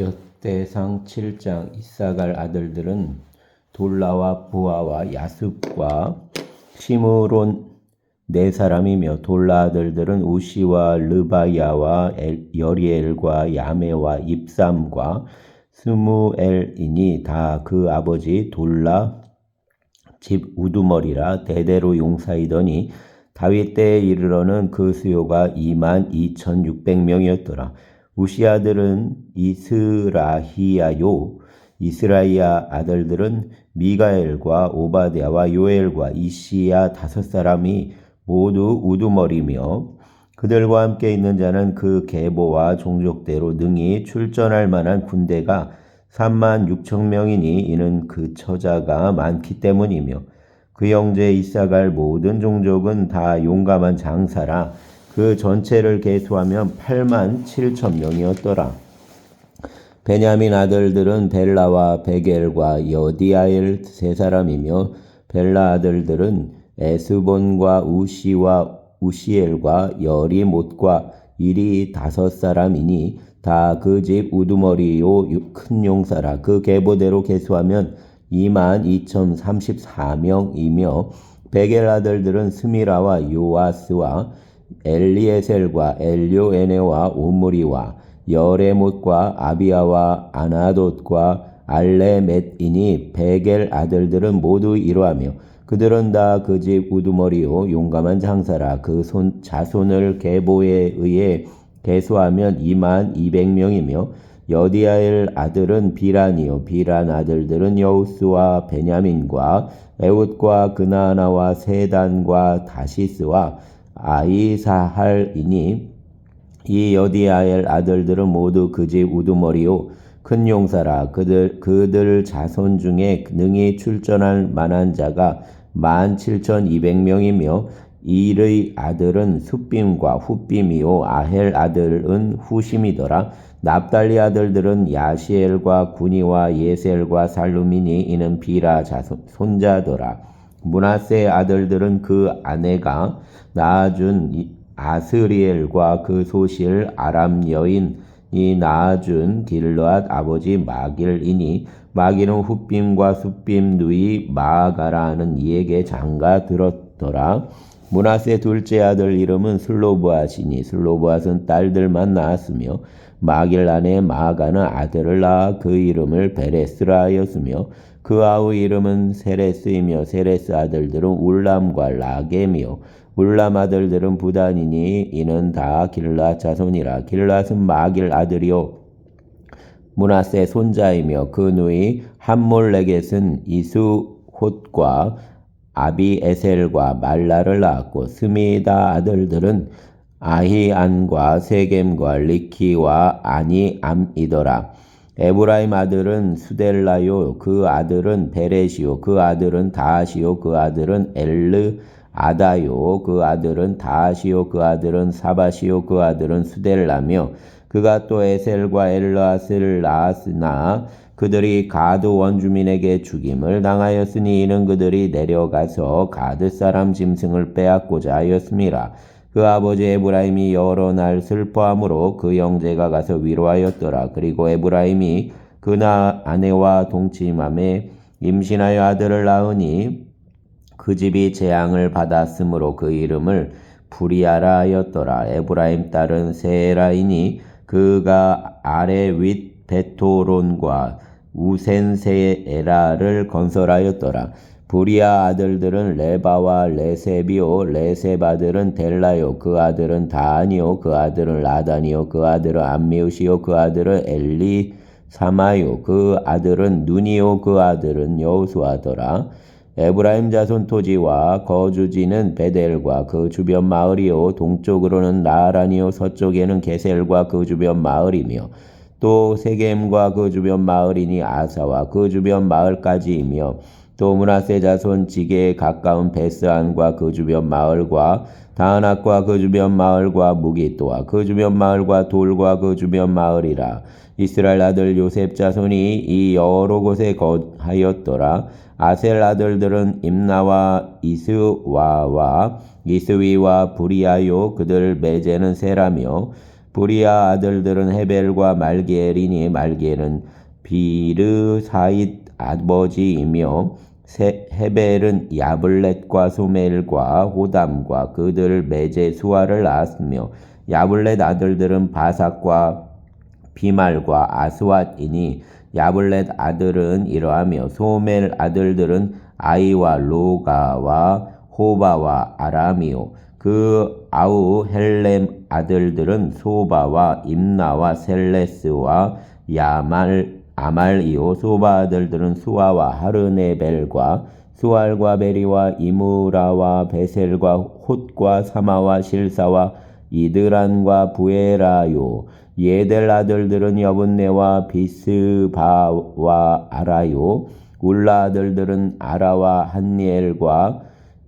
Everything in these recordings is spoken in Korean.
역대상 7장 이사갈 아들들은 돌라와 부하와 야습과 시므론 네 사람이며, 돌라 아들들은 우시와 르바야와 여리엘과 야메와 입삼과 스무엘이니 다 그 아버지 돌라 집 우두머리라. 대대로 용사이더니 다윗 때에 이르러는 그 수요가 22,600명이었더라. 우시 아들은 이스라히야요. 이스라히야 아들들은 미가엘과 오바댜와 요엘과 이시야 5사람이 모두 우두머리며, 그들과 함께 있는 자는 그 계보와 종족대로 능히 출전할 만한 군대가 36,000명이니 이는 그 처자가 많기 때문이며, 그 형제 이사갈 모든 종족은 다 용감한 장사라. 그 전체를 계수하면 87,000명이었더라. 베냐민 아들들은 벨라와 베겔과 여디아엘 3사람이며, 벨라 아들들은 에스본과 우시와 우시엘과 여리못과 일이 5사람이니 다 그 집 우두머리요 큰 용사라. 그 계보대로 계수하면 22,034명이며, 베겔 아들들은 스미라와 요아스와 엘리에셀과 엘요에네와 오므리와 여레못과 아비아와 아나돗과 알레멧이니 베겔 아들들은 모두 이러하며, 그들은 다 그 집 우두머리요 용감한 장사라. 그 자손을 계보에 의해 계수하면 22,000명이며, 여디아엘 아들은 비란이요 비란 아들들은 여우스와 베냐민과 에웃과 그나아나와 세단과 다시스와 아이사할이니 이 여디아엘 아들들은 모두 그 집 우두머리요 큰 용사라. 그들 자손 중에 능히 출전할 만한 자가 17,200명이며, 일의 아들은 숫빔과 훗빔이요 아헬 아들은 후심이더라. 납달리 아들들은 야시엘과 구니와 예셀과 살루미니 이는 비라 손자더라. 므낫세 아들들은 그 아내가 낳아준 아스리엘과 그 소실 아람 여인이 낳아준 길르앗 아버지 마길이니, 마길은 훗빔과 숫빔 누이 마아가라는 이에게 장가 들었더라. 므낫세 둘째 아들 이름은 슬로브앗이니 슬로브앗은 딸들만 낳았으며, 마길 아내 마아가는 아들을 낳아 그 이름을 베레스라 하였으며, 그 아우 이름은 세레스이며, 세레스 아들들은 울람과 라겜이요 울람 아들들은 부단이니 이는 다 길르앗 자손이라. 길르앗은 마길 아들이요 므낫세 손자이며, 그 누이 함몰레겟은 이스톳과 아비에셀과 말라를 낳았고, 스미다 아들들은 아히안과 세겜과 리키와 아니암이더라. 에브라임 아들은 수델라요 그 아들은 베렛이요 그 아들은 다하시요 그 아들은 엘르 아다요 그 아들은 다하시요 그 아들은 사바시요 그 아들은 수델라며, 그가 또 에셀과 엘르앗을 낳았으나 그들이 가드 원주민에게 죽임을 당하였으니 이는 그들이 내려가서 가드 사람 짐승을 빼앗고자 하였음이라. 그 아버지 에브라임이 여러 날 슬퍼함으로 그 형제가 가서 위로하였더라. 그리고 에브라임이 그나 아내와 동침함에 임신하여 아들을 낳으니 그 집이 재앙을 받았으므로 그 이름을 부리아라 하였더라. 에브라임 딸은 세라이니 그가 아래 윗 베토론과 우센세에라를 건설하였더라. 부리아 아들들은 레바와 레셉이요 레셉 아들은 델라요 그 아들은 다하니요 그 아들은 라단이요 그 아들은 암미우시요 그 아들은 엘리사마요 그 아들은 눈이요 그 아들은 여호수아더라. 에브라임 자손 토지와 거주지는 베델과 그 주변 마을이요 동쪽으로는 나아란이요 서쪽에는 게셀과 그 주변 마을이며, 또 세겜과 그 주변 마을이니 아사와 그 주변 마을까지이며, 또 므낫세 자손 지게에 가까운 베스안과 그 주변 마을과 다하낙과 그 주변 마을과 무기또와 그 주변 마을과 돌과 그 주변 마을이라. 이스라엘 아들 요셉 자손이 이 여러 곳에 거하였더라. 아셀 아들들은 임나와 이스와와 이스위와 부리아요 그들 매제는 세라며, 부리아 아들들은 헤벨과 말기엘이니 말기엘은 비르사잇 아버지이며 헤벨은 야블렛과 소멜과 호담과 그들 매제 수아를 낳았으며 야블렛 아들들은 바삭과 비말과 아스왓이니 야블렛 아들은 이러하며 소멜 아들들은 아이와 로가와 호바와 아람이요 그 아우 헬렘 아들들은 소바와 임나와 셀레스와 아말이요 소바 아들들은 수아와 하르네벨과 수알과 베리와 이무라와 베셀과 홑과 사마와 실사와 이드란과 부에라요 예델 아들들은 여분네와 비스바와 아라요 울라 아들들은 아라와 한니엘과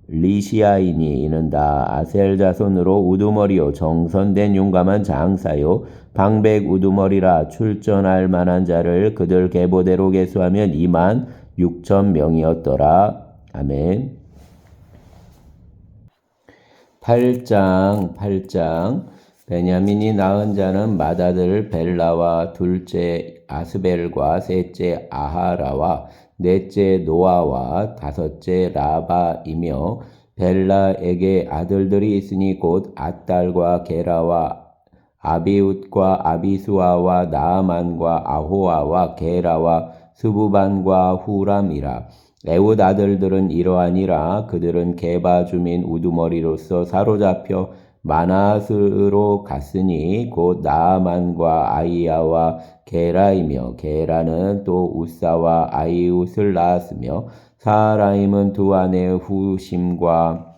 리시아이니 이는 다 아셀 자손으로 우두머리요 정선된 용감한 장사요 방백 우두머리라 출전할 만한 자를 그들 계보대로 계수하면 26,000명이었더라. 아멘. 8장 베냐민이 낳은 자는 맏아들 벨라와 둘째 아스벨과 셋째 아하라와 넷째 노아와 다섯째 라바이며 벨라에게 아들들이 있으니 곧 앗달과 게라와 아비웃과 아비수아와 나아만과 아호아와 게라와 스부반과 후람이라. 에훗 아들들은 이러하니라. 그들은 게바 주민 우두머리로서 사로잡혀 마낫으로 갔으니 곧 나아만과 아이야와 게라이며 게라는 또 우사와 아이웃을 낳았으며 사라임은 두 아내 후심과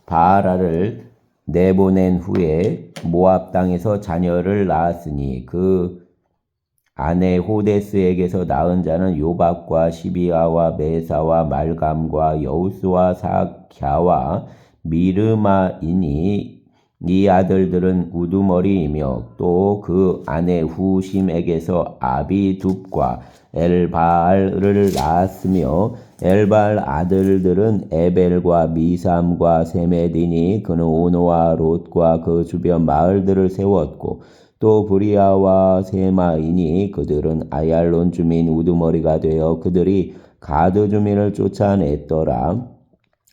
바라를 내보낸 후에 모압 땅에서 자녀를 낳았으니 그 아내 호데스에게서 낳은 자는 요박과 시비아와 메사와 말감과 여우스와 사갸와 미르마이니 이 아들들은 우두머리이며 또 그 아내 후심에게서 아비둡과 엘바알을 낳았으며 엘바알 아들들은 에벨과 미삼과 세메디니 그는 오노와 롯과 그 주변 마을들을 세웠고 또 브리아와 세마이니 그들은 아얄론 주민 우두머리가 되어 그들이 가드 주민을 쫓아냈더라.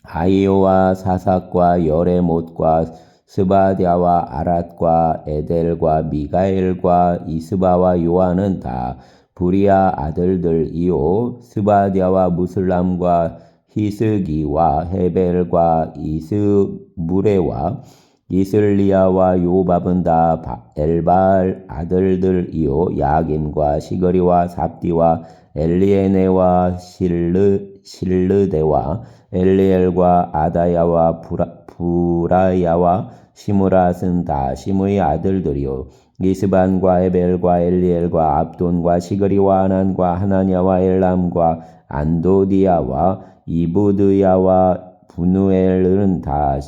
아이오와 사삭과 여레못과 스바디아와 아랏과 에델과 미가엘과 이스바와 요한은 다 브리아 아들들이요 스바디아와 무슬람과 히스기와 헤벨과 이스무레와 이슬리아와 요밥은 다 엘바알 아들들이요 야김과 시거리와 삽디와 엘리에네와 실르데와 엘리엘과 아다야와 부라야와 시므랏은 다 시므의 아들들이요 이스반과 에벨과 엘리엘과 압돈과 시그리와 아난과 하나냐와 엘람과 안도디아와 이부드야와 부누엘은 다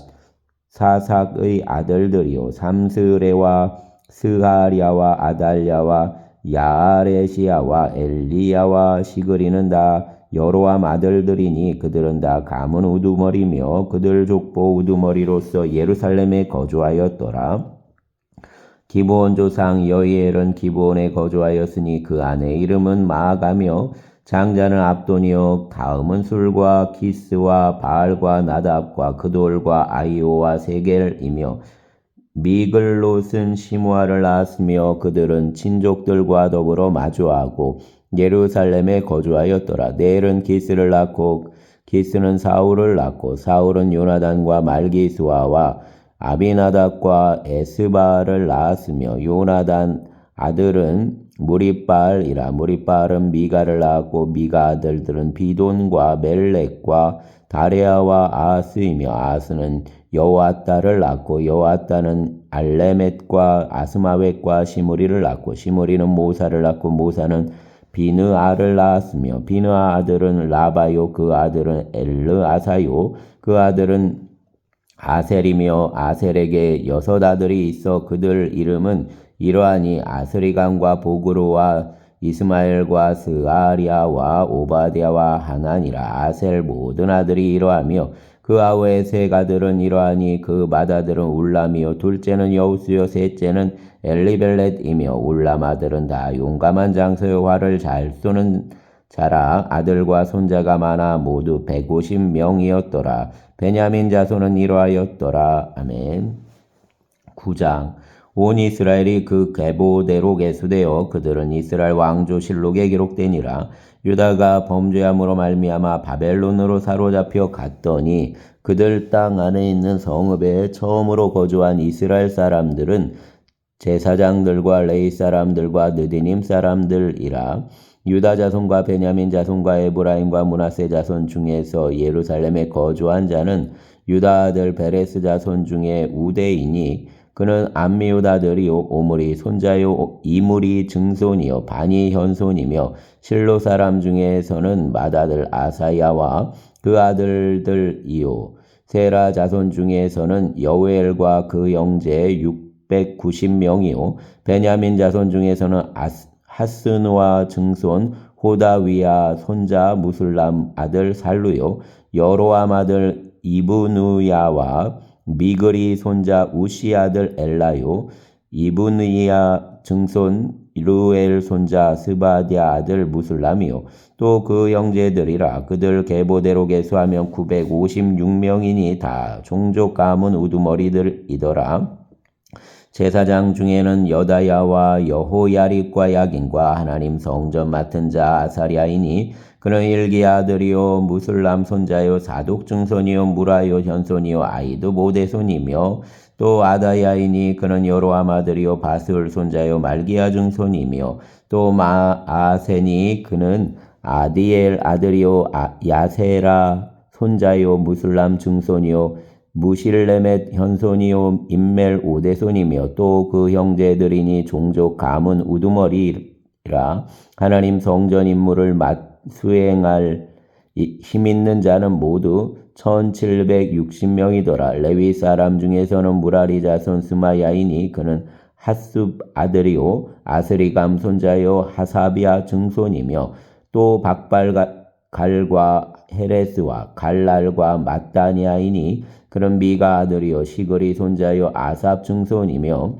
사삭의 아들들이요 삼스레와 스하랴와 아달랴와 야아레시아와 엘리야와 시그리는 다 여로암 아들들이니 그들은 다 가문 우두머리며 그들 족보 우두머리로서 예루살렘에 거주하였더라. 기브온 조상 여이엘은 기브온에 거주하였으니 그 아내 이름은 마아가며 장자는 압돈이요 다음은 술과 키스와 바알과 나답과 그돌과 아이오와 세겔이며 미글롯은 시므아를 낳았으며 그들은 친족들과 더불어 마주하고 예루살렘에 거주하였더라. 넬은 기스를 낳고 기스는 사울을 낳고 사울은 요나단과 말기수아와 아비나답과 에스바를 낳았으며 요나단 아들은 무리빨이라. 무리빨은 미가를 낳았고 미가 아들들은 비돈과 멜렉과 다레아와 아스이며 아스는 여호아따를 낳고 여호아따는 알레멧과 아스마웻과 시므리를 낳고 시므리는 모사를 낳고 모사는 비느아를 낳았으며 비느아 아들은 라바요 그 아들은 엘르아사요 그 아들은 아셀이며 아셀에게 6 아들이 있어 그들 이름은 이러하니 아스리감과 보그로와 이스마엘과 스아리아와 오바디아와 하나니라. 아셀 모든 아들이 이러하며 그 아우의 세 가들은 이러하니 그 맏아들은 울람이요 둘째는 여우스요 셋째는 엘리벨렛이며 울람 아들은 다 용감한 장서요 활을 잘 쏘는 자라. 아들과 손자가 많아 모두 150명이었더라. 베냐민 자손은 이러하였더라. 아멘. 9장. 온 이스라엘이 그 계보대로 계수되어 그들은 이스라엘 왕조실록에 기록되니라. 유다가 범죄함으로 말미암아 바벨론으로 사로잡혀 갔더니 그들 땅 안에 있는 성읍에 처음으로 거주한 이스라엘 사람들은 제사장들과 레위 사람들과 느디님 사람들이라. 유다 자손과 베냐민 자손과 에브라임과 므낫세 자손 중에서 예루살렘에 거주한 자는 유다 아들 베레스 자손 중에 우대이니 그는 암미웃 아들이요 오므리 손자요 이물이 증손이요 반이 현손이며 실로 사람 중에서는 맏아들 아사야와 그 아들들이요 세라 자손 중에서는 여우엘과 그 형제 690명이요 베냐민 자손 중에서는 하스누아 증손 호다위야 손자 무술람 아들 살루요 여로암 아들 이브누야와 미그리 손자 우시 아들 엘라요 이브누야 증손 루엘 손자 스바디아 아들 무술람이요 또 그 형제들이라. 그들 계보대로 계수하면 956명이니 다 종족 가문 우두머리들이더라. 제사장 중에는 여다야와 여호야립과 야긴과 하나님 성전 맡은 자 아사랴이니 그는 일기 아들이요 무술람 손자요 사독 증손이요 무라요 현손이요 아이도 모대손이며 또 아다야이니 그는 여로암 아들이요 바스울 손자요 말기야 증손이며 또 마아센이 그는 아디엘 아들이요 야세라 손자요 무술람 증손이요 무실레멧 현손이요 임멜 오대손이며 또 그 형제들이니 종족 가문 우두머리라. 하나님 성전 임무를 수행할 힘있는 자는 모두 1760명이더라. 레위 사람 중에서는 무라리 자손 스마야이니 그는 핫숲 아들이요 아스리감 손자요 하사비아 증손이며 또 박발갈과 헤레스와 갈랄과 마따니아이니 그런 미가 아들이요 시그리 손자요 아삽 증손이며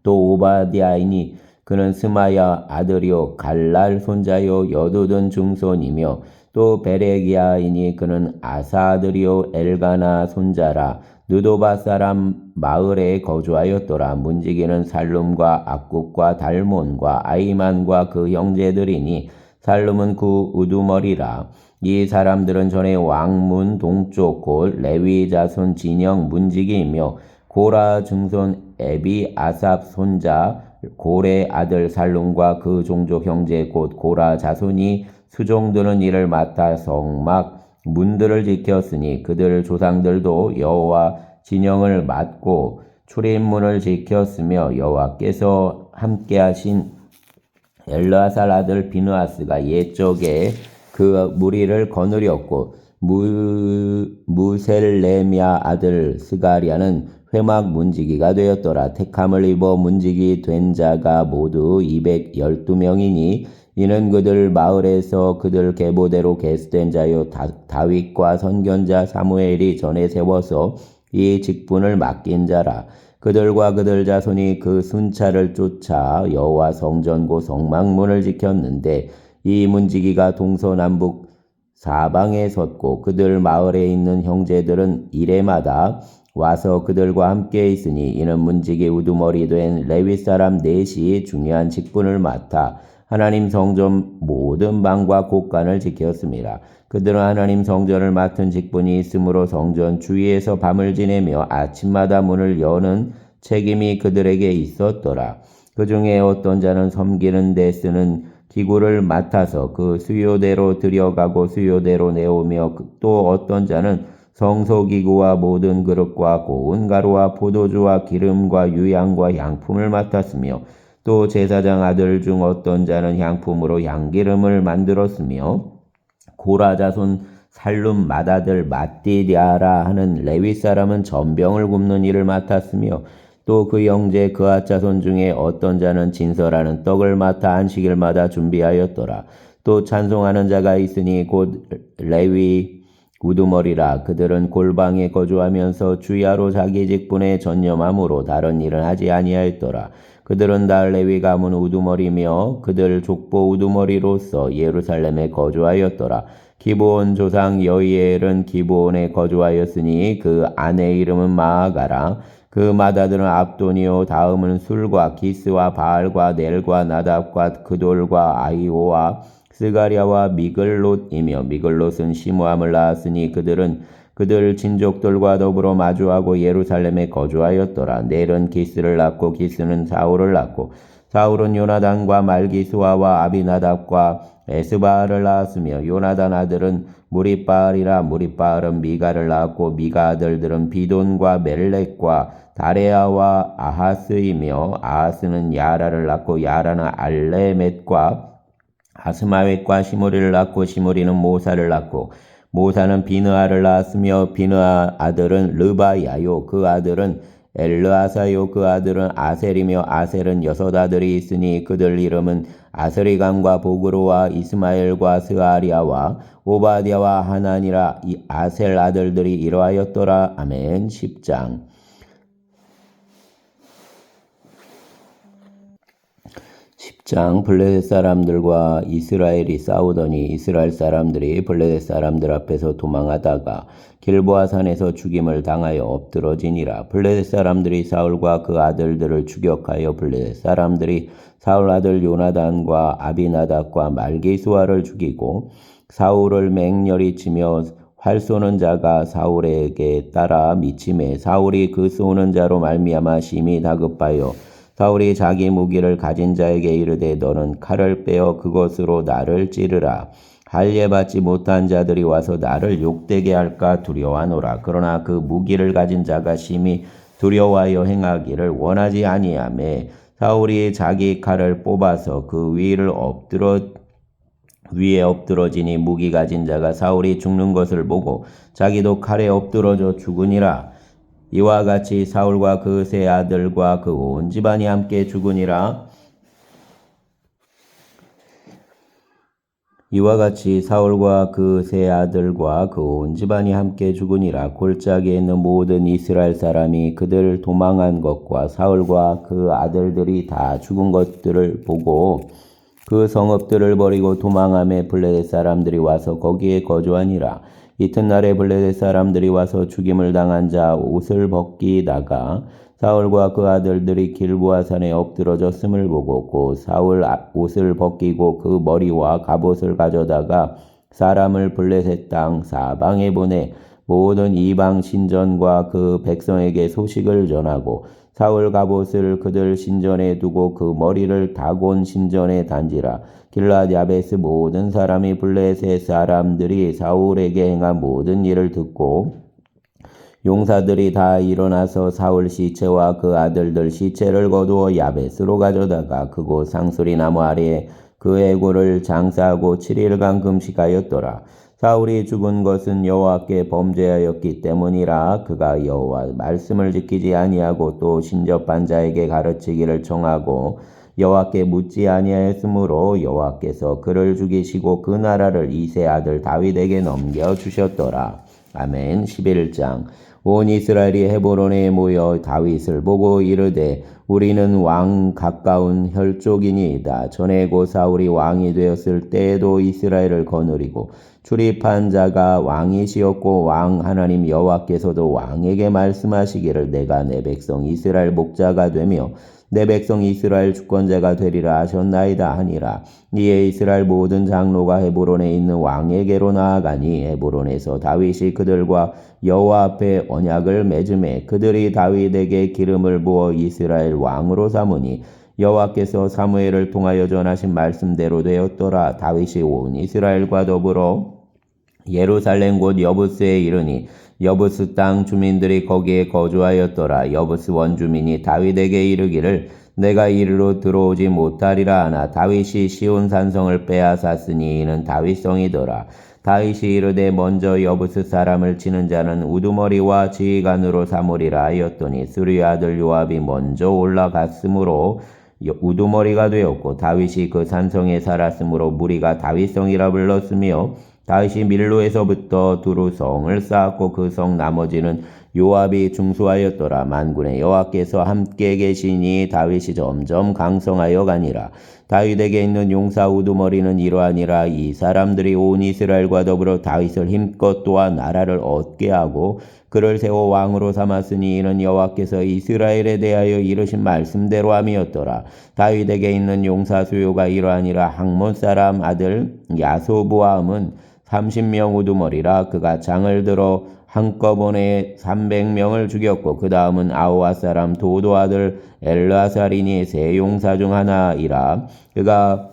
또 오바디아이니 그는 스마야 아들이요 갈랄 손자요 여두둔 증손이며 또 베레기아이니 그는 아사 아들이요 엘가나 손자라. 느도바 사람 마을에 거주하였더라. 문지기는 살룸과 악국과 달몬과 아이만과 그 형제들이니 살룸은 그 우두머리라. 이 사람들은 전에 왕문 동쪽 곧 레위 자손 진영 문지기이며 고라 증손 에비 아삽 손자 고레 아들 살룸과 그 종족 형제 곧 고라 자손이 수종드는 일을 맡아 성막 문들을 지켰으니 그들 조상들도 여호와 진영을 맡고 출입문을 지켰으며 여호와께서 함께하신 엘르아살 아들 비느하스가 옛적에 그 무리를 거느렸고 무셀레미아 아들 스가리아는 회막 문지기가 되었더라. 택함을 입어 문지기 된 자가 모두 212명이니 이는 그들 마을에서 그들 계보대로 계수된 자요 다윗과 선견자 사무엘이 전에 세워서 이 직분을 맡긴 자라. 그들과 그들 자손이 그 순찰을 쫓아 여호와 성전고 성막문을 지켰는데 이 문지기가 동서남북 사방에 섰고 그들 마을에 있는 형제들은 이래마다 와서 그들과 함께 있으니 이는 문지기 우두머리 된 레위 사람 넷이 중요한 직분을 맡아 하나님 성전 모든 방과 곳간을 지켰습니다. 그들은 하나님 성전을 맡은 직분이 있으므로 성전 주위에서 밤을 지내며 아침마다 문을 여는 책임이 그들에게 있었더라. 그 중에 어떤 자는 섬기는 데 쓰는 기구를 맡아서 그 수요대로 들여가고 수요대로 내오며 또 어떤 자는 성소기구와 모든 그릇과 고운 가루와 포도주와 기름과 유향과 향품을 맡았으며 또 제사장 아들 중 어떤 자는 향품으로 향기름을 만들었으며 고라 자손 살룸 맏아들 마띠디아라 하는 레위 사람은 전병을 굽는 일을 맡았으며 또 그 형제 그앗 자손 중에 어떤 자는 진설하는 떡을 맡아 안식일마다 준비하였더라. 또 찬송하는 자가 있으니 곧 레위 우두머리라. 그들은 골방에 거주하면서 주야로 자기 직분에 전념함으로 다른 일은 하지 아니하였더라. 그들은 다 레위 가문 우두머리며 그들 족보 우두머리로서 예루살렘에 거주하였더라. 기브온 조상 여이엘은 기브온에 거주하였으니 그 아내 이름은 마아가라. 그 맏아들은 압돈이요 다음은 술과 기스와 바알과 넬과 나답과 그돌과 아이오와 스가랴와 미글롯이며 미글롯은 시므함을 낳았으니 그들은 그들 친족들과 더불어 마주하고 예루살렘에 거주하였더라. 넬은 기스를 낳고 기스는 사울을 낳고 사울은 요나단과 말기수아와 아비나답과 에스바알을 낳았으며 요나단 아들은 무리바알이라. 무리바알은 미가를 낳았고 미가 아들들은 비돈과 멜렉과 다레아와 아하스이며 아하스는 야라를 낳고 야라는 알레멧과 아스마웻과 시므리를 낳고 시므리는 모사를 낳고 모사는 비느아를 낳았으며 비느아 아들은 르바야요 그 아들은 엘르아사요 그 아들은 아셀이며 아셀은 6 아들이 있으니 그들 이름은 아스리감과 보그로와 이스마엘과 스아리아와 오바댜와 하나니라. 이 아셀 아들들이 이러하였더라. 아멘. 10장. 10장. 블레셋 사람들과 이스라엘이 싸우더니 이스라엘 사람들이 블레셋 사람들 앞에서 도망하다가 길보아 산에서 죽임을 당하여 엎드러지니라. 블레셋 사람들이 사울과 그 아들들을 추격하여 블레셋 사람들이 사울 아들 요나단과 아비나답과 말기수아를 죽이고 사울을 맹렬히 치며 활 쏘는 자가 사울에게 따라 미침해 사울이 그 쏘는 자로 말미암아 심히 다급하여 사울이 자기 무기를 가진 자에게 이르되 너는 칼을 빼어 그것으로 나를 찌르라. 할례받지 못한 자들이 와서 나를 욕되게 할까 두려워하노라. 그러나 그 무기를 가진 자가 심히 두려워하여 행하기를 원하지 아니하매 사울이 자기 칼을 뽑아서 그 위에 엎드러지니 무기 가진 자가 사울이 죽는 것을 보고 자기도 칼에 엎드러져 죽으니라. 이와 같이 사울과 그 세 아들과 그 온 집안이 함께 죽으니라. 이와 같이 사울과 그 세 아들과 그 온 집안이 함께 죽으니라. 골짜기에 있는 모든 이스라엘 사람이 그들 도망한 것과 사울과 그 아들들이 다 죽은 것들을 보고 그 성읍들을 버리고 도망하며 블레셋 사람들이 와서 거기에 거주하니라. 이튿날에 블레셋 사람들이 와서 죽임을 당한 자 옷을 벗기다가 사울과 그 아들들이 길보아 산에 엎드러졌음을 보고 곧 사울 옷을 벗기고 그 머리와 갑옷을 가져다가 사람을 블레셋 땅 사방에 보내 모든 이방 신전과 그 백성에게 소식을 전하고 사울 갑옷을 그들 신전에 두고 그 머리를 다곤 신전에 단지라. 길랏 야베스 모든 사람이 블레셋 사람들이 사울에게 행한 모든 일을 듣고 용사들이 다 일어나서 사울 시체와 그 아들들 시체를 거두어 야베스로 가져다가 그곳 상수리 나무 아래에 그 애고를 장사하고 7일간 금식하였더라. 사울이 죽은 것은 여호와께 범죄하였기 때문이라. 그가 여호와 말씀을 지키지 아니하고 또 신접한 자에게 가르치기를 청하고 여호와께 묻지 아니하였으므로 여호와께서 그를 죽이시고 그 나라를 이세 아들 다윗에게 넘겨주셨더라. 아멘. 11장. 온 이스라엘이 헤브론에 모여 다윗을 보고 이르되 우리는 왕 가까운 혈족이니이다. 전에 고 사울이 왕이 되었을 때에도 이스라엘을 거느리고 출입한 자가 왕이시었고 왕 하나님 여호와께서도 왕에게 말씀하시기를 내가 내 백성 이스라엘 목자가 되며 내 백성 이스라엘 주권자가 되리라 하셨나이다 하니라. 이에 이스라엘 모든 장로가 헤브론에 있는 왕에게로 나아가니 헤브론에서 다윗이 그들과 여호와 앞에 언약을 맺음에 그들이 다윗에게 기름을 부어 이스라엘 왕으로 삼으니 여호와께서 사무엘을 통하여 전하신 말씀대로 되었더라. 다윗이 온 이스라엘과 더불어 예루살렘 곧 여부스에 이르니 여부스 땅 주민들이 거기에 거주하였더라. 여부스 원주민이 다윗에게 이르기를 내가 이리로 들어오지 못하리라 하나 다윗이 시온 산성을 빼앗았으니 이는 다윗성이더라. 다윗이 이르되 먼저 여부스 사람을 치는 자는 우두머리와 지휘관으로 삼으리라 하였더니 스루의 아들 요압이 먼저 올라갔으므로 우두머리가 되었고 다윗이 그 산성에 살았으므로 무리가 다윗성이라 불렀으며 다윗이 밀로에서부터 두루 성을 쌓았고 그 성 나머지는 요압이 중수하였더라. 만군의 여호와께서 함께 계시니 다윗이 점점 강성하여 가니라. 다윗에게 있는 용사 우두머리는 이러하니라. 이 사람들이 온 이스라엘과 더불어 다윗을 힘껏 도와 나라를 얻게 하고 그를 세워 왕으로 삼았으니 이는 여호와께서 이스라엘에 대하여 이르신 말씀대로 함이었더라. 다윗에게 있는 용사 수요가 이러하니라. 학몬 사람 아들 야소보암은 30명 우두머리라. 그가 장을 들어 한꺼번에 300명을 죽였고 그 다음은 아우아 사람 도도 아들 엘르아살이니 세 용사 중 하나이라. 그가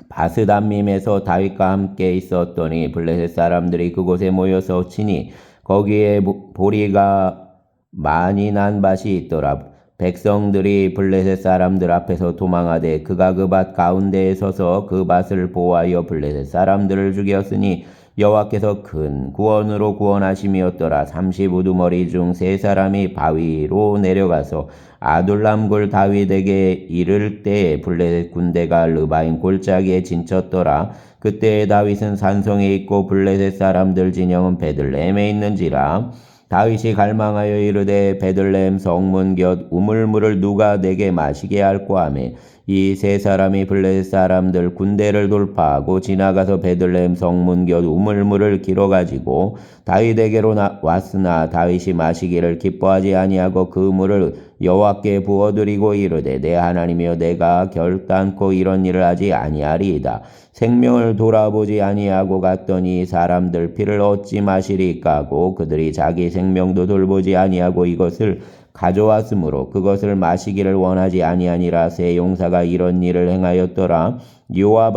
바스담밈에서 다윗과 함께 있었더니 블레셋 사람들이 그곳에 모여서 치니 거기에 보리가 많이 난 밭이 있더라. 백성들이 블레셋 사람들 앞에서 도망하되 그가 그 밭 가운데에 서서 그 밭을 보호하여 블레셋 사람들을 죽였으니 여호와께서 큰 구원으로 구원하심이었더라. 30 우두머리 중 세 사람이 바위로 내려가서 아둘람굴 다윗에게 이를 때에 블레셋 군대가 르바임 골짜기에 진쳤더라. 그때 다윗은 산성에 있고 블레셋 사람들 진영은 베들레헴에 있는지라. 다윗이 갈망하여 이르되 베들레헴 성문 곁 우물물을 누가 내게 마시게 할꼬 하매 이 세 사람이 블레셋 사람들 군대를 돌파하고 지나가서 베들레헴 성문 곁 우물물을 길어가지고 다윗에게로 왔으나 다윗이 마시기를 기뻐하지 아니하고 그 물을 여호와께 부어드리고 이르되 내 하나님이여 내가 결단코 이런 일을 하지 아니하리이다. 생명을 돌아보지 아니하고 갔더니 사람들 피를 어찌 마시리까 하고 그들이 자기 생명도 돌보지 아니하고 이것을 가져왔으므로 그것을 마시기를 원하지 아니하니라. 세 용사가 이런 일을 행하였더라. 요압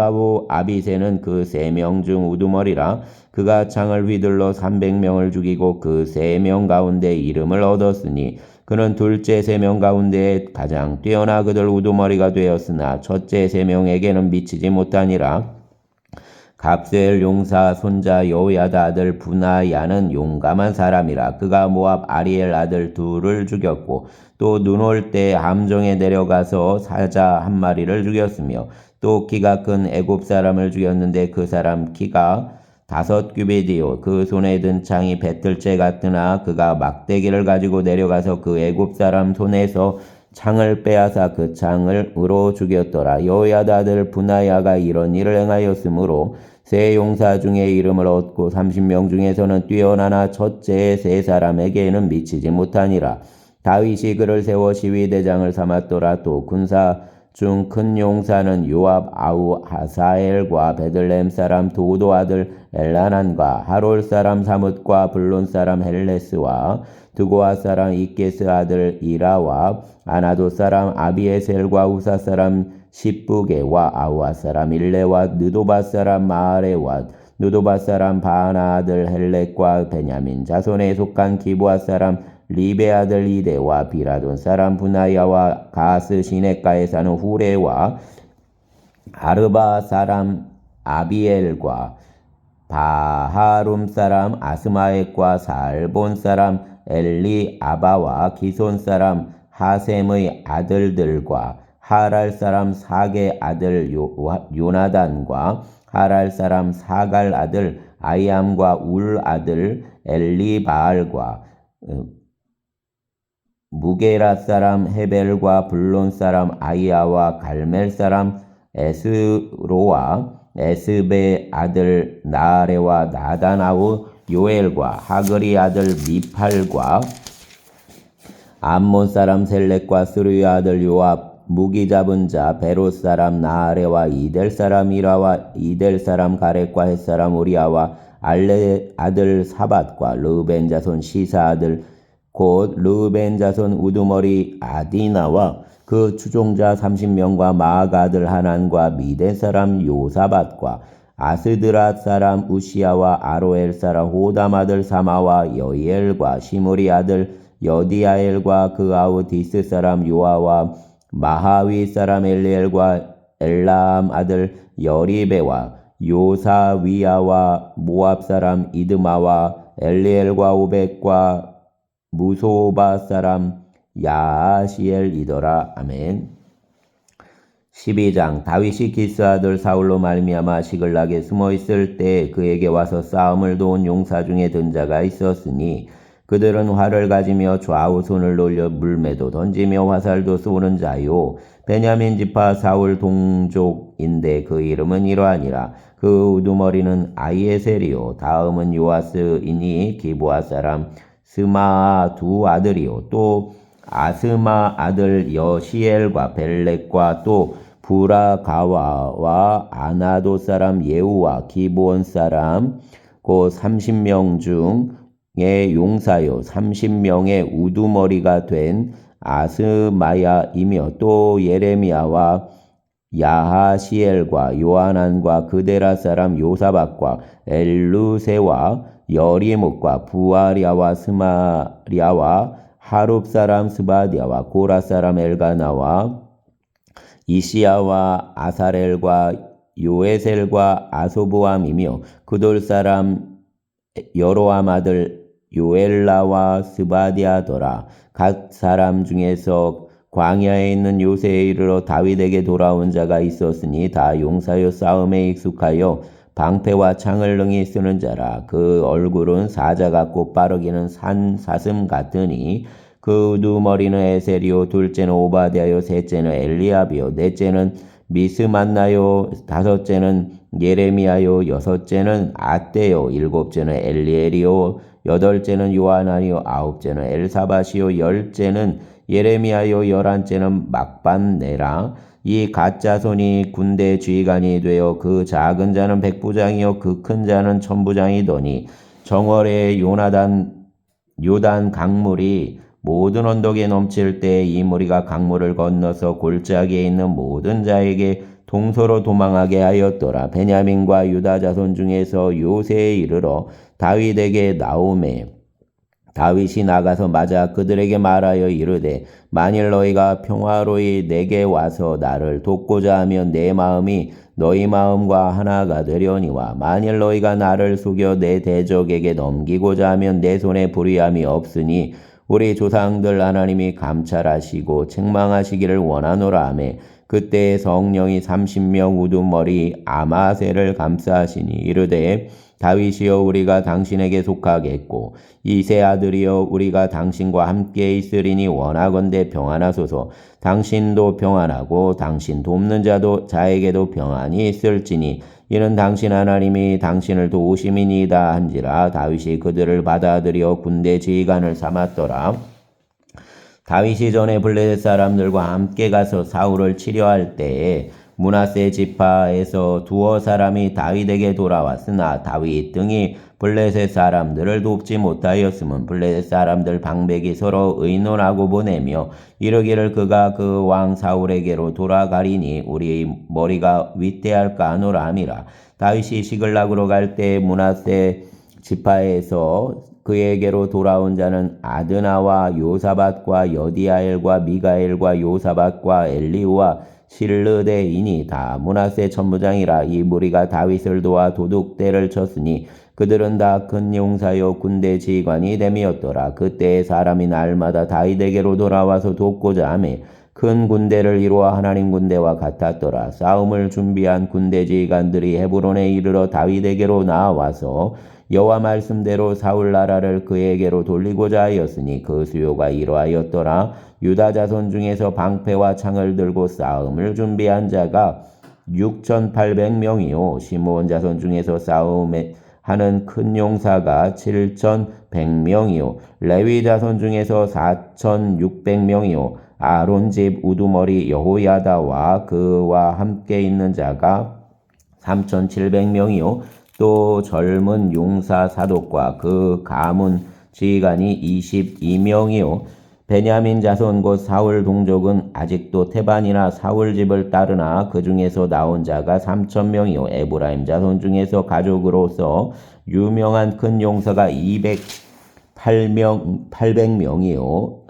아비새는 그 3명 중 우두머리라. 그가 창을 휘둘러 300명을 죽이고 그 3명 가운데 이름을 얻었으니 그는 둘째 3명 가운데 가장 뛰어나 그들 우두머리가 되었으나 첫째 3명에게는 미치지 못하니라. 갑셀 용사 손자 여호야다 아들 분하야는 용감한 사람이라. 그가 모압 아리엘 아들 둘을 죽였고 또 눈 올 때 함정에 내려가서 사자 한 마리를 죽였으며 또 키가 큰 애굽 사람을 죽였는데 그 사람 키가 5규빗이요 그 손에 든 창이 배틀째 같으나 그가 막대기를 가지고 내려가서 그 애굽 사람 손에서 창을 빼앗아 그 창으로 죽였더라. 여호야다 아들 분하야가 이런 일을 행하였으므로 세 용사 중에 이름을 얻고 30명 중에서는 뛰어나나 첫째 세 사람에게는 미치지 못하니라. 다윗이 그를 세워 시위대장을 삼았더라. 또 군사 중 큰 용사는 요압 아우 하사엘과 베들레헴 사람 도도 아들 엘라난과 하롤 사람 사뭇과 블론 사람 헬레스와 드고아 사람 이케스 아들 이라와 아나도 사람 아비에셀과 우사 사람 십부게와 아우아 사람 일레와 느도바 사람 마아레와 느도바 사람 바나 아들 헬렉과 베냐민 자손에 속한 기브아 사람 리베 아들 이데와 비라돈 사람 분하야와 가스 시내가에 사는 후레와 아르바 사람 아비엘과 바하룸 사람 아스마액과 살본 사람 엘리 아바와 기손 사람 하셈의 아들들과 하랄 사람 사게 아들 요나단과 하랄 사람 사갈 아들 아이암과 울 아들 엘리바알과 무게라 사람 헤벨과 블론 사람 아이야와 갈멜 사람 에스로와 에스베 아들 나아레와 나다나우 요엘과 하그리 아들 미팔과 암몬 사람 셀렉과 스루야 아들 요압 무기 잡은 자 베롯 사람 나아레와 이델 사람 이라와 이델 사람 가렉과 헷 사람 우리아와 알레 아들 사밧과 르벤 자손 시사 아들 곧 르벤 자손 우두머리 아디나와 그 추종자 30명과 마악 아들 하난과 미대 사람 요사밧과 아스드랏 사람 우시아와 아로엘 사람 호담 아들 사마와 여이엘과 시므리 아들 여디아엘과 그 아우 디스 사람 요아와 마하위 사람 엘리엘과 엘람 아들 여리베와 요사위아와 모압 사람 이드마와 엘리엘과 오벡과 무소바 사람 야시엘이더라. 아멘. 12장 다윗이 기스 아들 사울로 말미암아 시글락에 숨어있을 때 그에게 와서 싸움을 도운 용사 중에 든 자가 있었으니 그들은 활을 가지며 좌우 손을 놀려 물매도 던지며 화살도 쏘는 자요. 베냐민 지파 사울 동족인데 그 이름은 이러하니라. 그 우두머리는 아이에셀이요. 다음은 요아스이니 기브아 사람 스마아 두 아들이요. 또 아스마 아들 여시엘과 벨렉과 또 부라가와와 아나도 사람 예후와 기브온 사람 곧 30명 중의 용사요 30명의 우두머리가 된 아스마야이며 또 예레미야와 야하시엘과 요하난과 그데라 사람 요사박과 엘루세와 여리목과 부아랴와 스마랴와 하룹 사람 스바디아와 고라 사람 엘가나와 이시야와 아사렐과 요에셀과 아소보암이며 그돌 사람 여로암 아들 요엘라와 스바디아더라. 각 사람 중에서 광야에 있는 요새에 이르러 다윗에게 돌아온 자가 있었으니 다 용사요 싸움에 익숙하여 방패와 창을 능히 쓰는 자라. 그 얼굴은 사자 같고 빠르기는 산 사슴 같으니 그 우두머리는 에셀이요 둘째는 오바댜요 셋째는 엘리압이요 넷째는 미스만나요 다섯째는 예레미야요 여섯째는 아떼요 일곱째는 엘리엘이요 여덟째는 요하나니요 아홉째는 엘사밧이요 열째는 예레미야요 열한째는 막반네라. 이 갓자손이 군대 지휘관이 되어 그 작은 자는 백부장이요 그 큰 자는 천부장이더니 정월에 요단 강물이 모든 언덕에 넘칠 때 이 무리가 강물을 건너서 골짜기에 있는 모든 자에게 동서로 도망하게 하였더라. 베냐민과 유다 자손 중에서 요새에 이르러 다윗에게 나오매 다윗이 나가서 맞아 그들에게 말하여 이르되 만일 너희가 평화로이 내게 와서 나를 돕고자 하면 내 마음이 너희 마음과 하나가 되려니와 만일 너희가 나를 속여 내 대적에게 넘기고자 하면 내 손에 불의함이 없으니 우리 조상들 하나님이 감찰하시고 책망하시기를 원하노라 하매 그때 성령이 30명 우두머리 아마셀을 감싸시니 이르되 다윗이여 우리가 당신에게 속하겠고 이 세 아들이여 우리가 당신과 함께 있으리니 원하건대 평안하소서. 당신도 평안하고 당신 돕는 자에게도 평안이 있을지니 이는 당신 하나님이 당신을 도우심이니이다 한지라. 다윗이 그들을 받아들여 군대 지휘관을 삼았더라. 다윗이 전에 블레셋 사람들과 함께 가서 사울을 치려할 때에 므낫세 지파에서 두어 사람이 다윗에게 돌아왔으나 다윗 등이 블레셋 사람들을 돕지 못하였음은 블레셋 사람들 방백이 서로 의논하고 보내며 이르기를 그가 그 왕 사울에게로 돌아가리니 우리 머리가 윗대할까 하노라 함이라. 다윗이 시글락으로 갈 때 므낫세 지파에서 그에게로 돌아온 자는 아드나와 요사밧과 여디아엘과 미가엘과 요사밧과 엘리우와 실르데이니 다 므낫세 천부장이라. 이 무리가 다윗을 도와 도둑대를 쳤으니 그들은 다 큰 용사요 군대 지휘관이 됨이었더라. 그때 사람이 날마다 다윗에게로 돌아와서 돕고자 하매 큰 군대를 이루어 하나님 군대와 같았더라. 싸움을 준비한 군대 지휘관들이 헤브론에 이르러 다윗에게로 나와서 여호와 말씀대로 사울 나라를 그에게로 돌리고자 하였으니 그 수요가 이러하였더라. 유다 자손 중에서 방패와 창을 들고 싸움을 준비한 자가 6,800명이요 시므온 자손 중에서 싸움에 하는 큰 용사가 7,100명이요 레위 자손 중에서 4,600명이요 아론 집 우두머리 여호야다와 그와 함께 있는 자가 3,700명이요 또 젊은 용사 사독과 그 가문 지휘관이 22명이요 베냐민 자손 곧 사울 동족은 아직도 테반이나 사울 집을 따르나 그 중에서 나온 자가 3,000명이요 에브라임 자손 중에서 가족으로서 유명한 큰 용사가 800명이요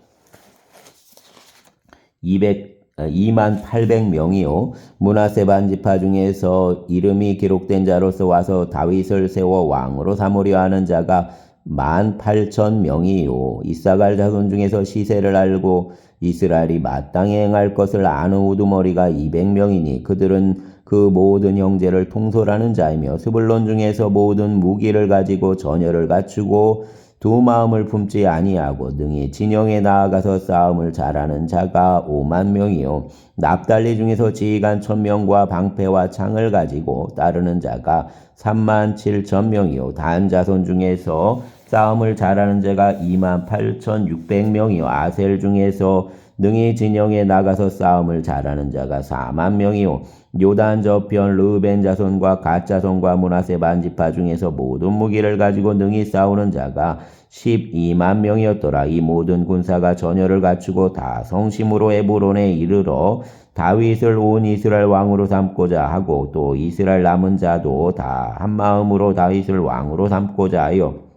28,000명이요 므낫세 반지파 중에서 이름이 기록된 자로서 와서 다윗을 세워 왕으로 삼으려 하는 자가 18,000명이요 이사갈 자손 중에서 시세를 알고 이스라엘이 마땅히 행할 것을 아는 우두머리가 200명이니 그들은 그 모든 형제를 통솔하는 자이며 스불론 중에서 모든 무기를 가지고 전열을 갖추고 두 마음을 품지 아니하고 능히 진영에 나아가서 싸움을 잘하는 자가 5만 명이요 납달리 중에서 지휘관 1000명과 방패와 창을 가지고 따르는 자가 3만 7천 명이요 단 자손 중에서 싸움을 잘하는 자가 2만 8,600명이요 아셀 중에서 능히 진영에 나가서 싸움을 잘하는 자가 4만 명이요 요단 저편 르벤 자손과 갓 자손과 므낫세 반지파 중에서 모든 무기를 가지고 능히 싸우는 자가 12만 명이었더라. 이 모든 군사가 전열을 갖추고 다 성심으로 에브론에 이르러 다윗을 온 이스라엘 왕으로 삼고자 하고 또 이스라엘 남은 자도 다 한마음으로 다윗을 왕으로 삼고자 하여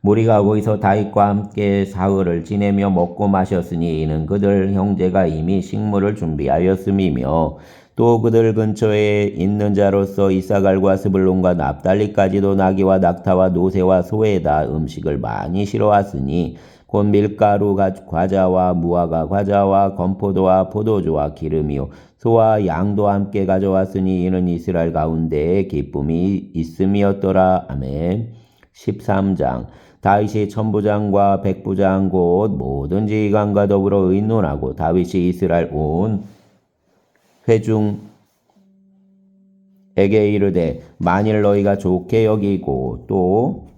무리가 거기서 다윗과 함께 사흘을 지내며 먹고 마셨으니 이는 그들 형제가 이미 식물을 준비하였음이며 또 그들 근처에 있는 자로서 이사갈과 스불론과 납달리까지도 나귀와 낙타와 노새와 소에다 음식을 많이 실어왔으니 곧 밀가루 과자와 무화과 과자와 건포도와 포도주와 기름이요 소와 양도 함께 가져왔으니 이는 이스라엘 가운데에 기쁨이 있음이었더라. 아멘. 13장 다윗이 천부장과 백부장 곧 모든 지휘관과 더불어 의논하고 다윗이 이스라엘 온 회중에게 이르되 만일 너희가 좋게 여기고 또